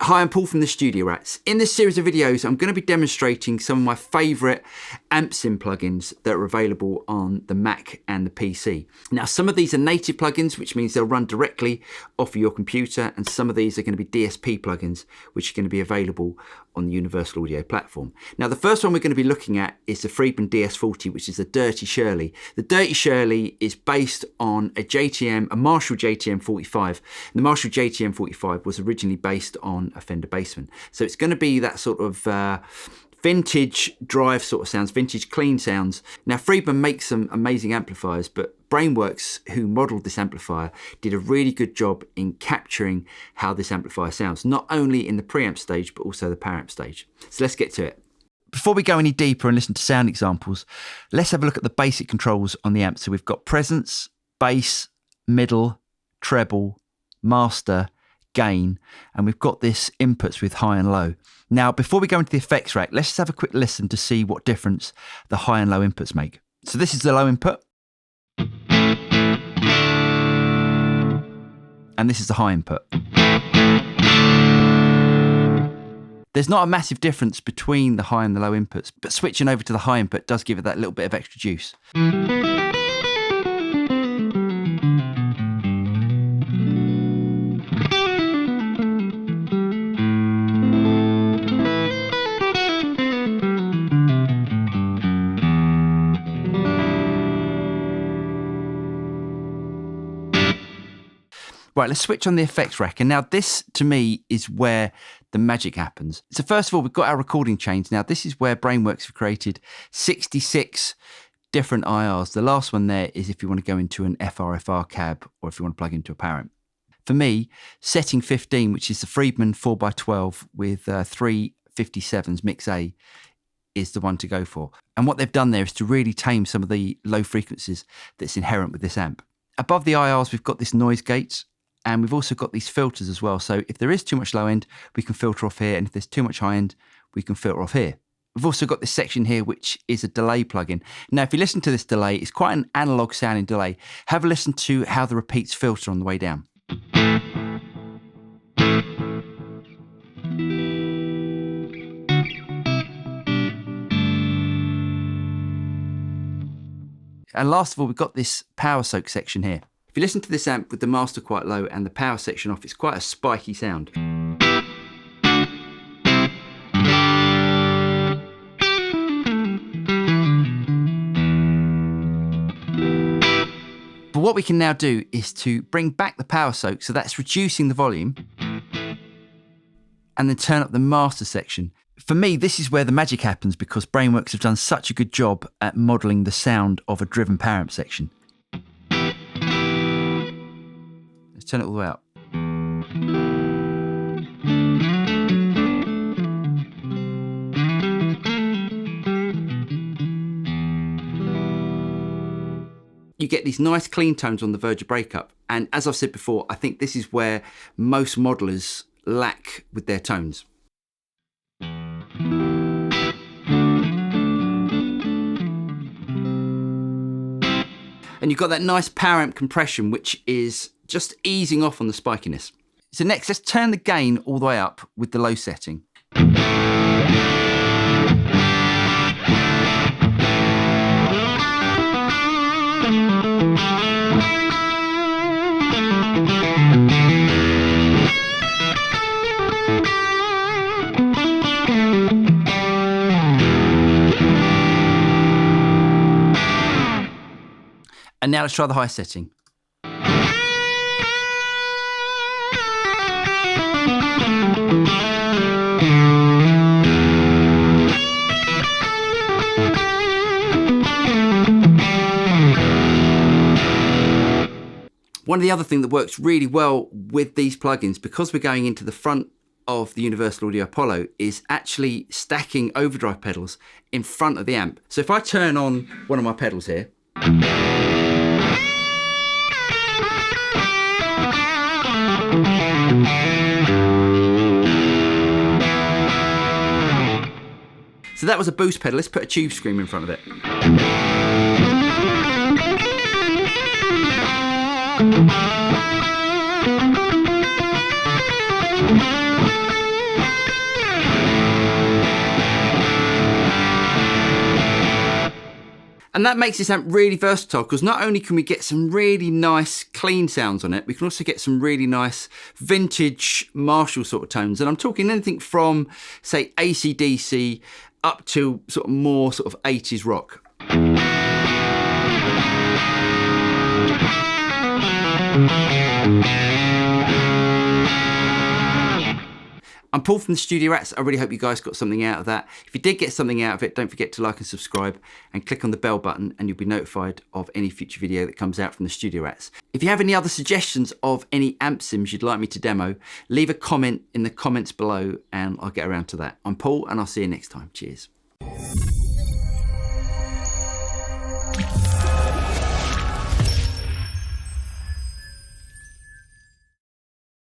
Hi, I'm Paul from the Studio Rats. In this series of videos, I'm going to be demonstrating some of my favourite amp sim plugins that are available on the Mac and the PC. Now, some of these are native plugins, which means they'll run directly off of your computer, and some of these are going to be DSP plugins, which are going to be available on the Universal Audio platform. Now, the first one we're going to be looking at is the Friedman DS40, which is the Dirty Shirley. The Dirty Shirley is based on a Marshall JTM45. And the Marshall JTM45 was originally based on a Fender Bassman. So it's going to be that sort of vintage drive sort of sounds, vintage clean sounds. Now, Friedman makes some amazing amplifiers, but Brainworx, who modelled this amplifier, did a really good job in capturing how this amplifier sounds, not only in the preamp stage, but also the power amp stage. So let's get to it. Before we go any deeper and listen to sound examples, let's have a look at the basic controls on the amp. So we've got presence, bass, middle, treble, master, gain, and we've got this inputs with high and low. Now, before we go into the effects rack, let's just have a quick listen to see what difference the high and low inputs make. So this is the low input. And this is the high input. There's not a massive difference between the high and the low inputs, but switching over to the high input does give it that little bit of extra juice. Right, let's switch on the effects rack. And now this, to me, is where the magic happens. So first of all, we've got our recording chains. Now, this is where Brainworx have created 66 different IRs. The last one there is if you want to go into an FRFR cab or if you want to plug into a power amp. For me, setting 15, which is the Friedman 4x12 with 3 57s mix A, is the one to go for. And what they've done there is to really tame some of the low frequencies that's inherent with this amp. Above the IRs, we've got this noise gate. And we've also got these filters as well. So if there is too much low end, we can filter off here. And if there's too much high end, we can filter off here. We've also got this section here, which is a delay plugin. Now, if you listen to this delay, it's quite an analog sounding delay. Have a listen to how the repeats filter on the way down. And last of all, we've got this power soak section here. If you listen to this amp with the master quite low and the power section off, it's quite a spiky sound. But what we can now do is to bring back the power soak, so that's reducing the volume, and then turn up the master section. For me, this is where the magic happens because Brainworx have done such a good job at modelling the sound of a driven power amp section. Turn it all the way up. You get these nice clean tones on the verge of breakup. And as I've said before, I think this is where most modelers lack with their tones. And you've got that nice power amp compression, which is just easing off on the spikiness. So next, let's turn the gain all the way up with the low setting. And now let's try the high setting. One of the other things that works really well with these plugins, because we're going into the front of the Universal Audio Apollo, is actually stacking overdrive pedals in front of the amp. So if I turn on one of my pedals here, so that was a boost pedal. Let's put a tube scream in front of it. that makes this amp really versatile, because not only can we get some really nice clean sounds on it, we can also get some really nice vintage Marshall sort of tones. And I'm talking anything from, say, AC/DC up to sort of more sort of 80s rock. I'm Paul from the Studio Rats. I really hope you guys got something out of that. If you did get something out of it, don't forget to like and subscribe and click on the bell button, and you'll be notified of any future video that comes out from the Studio Rats. If you have any other suggestions of any amp sims you'd like me to demo, leave a comment in the comments below and I'll get around to that. I'm Paul, and I'll see you next time. Cheers.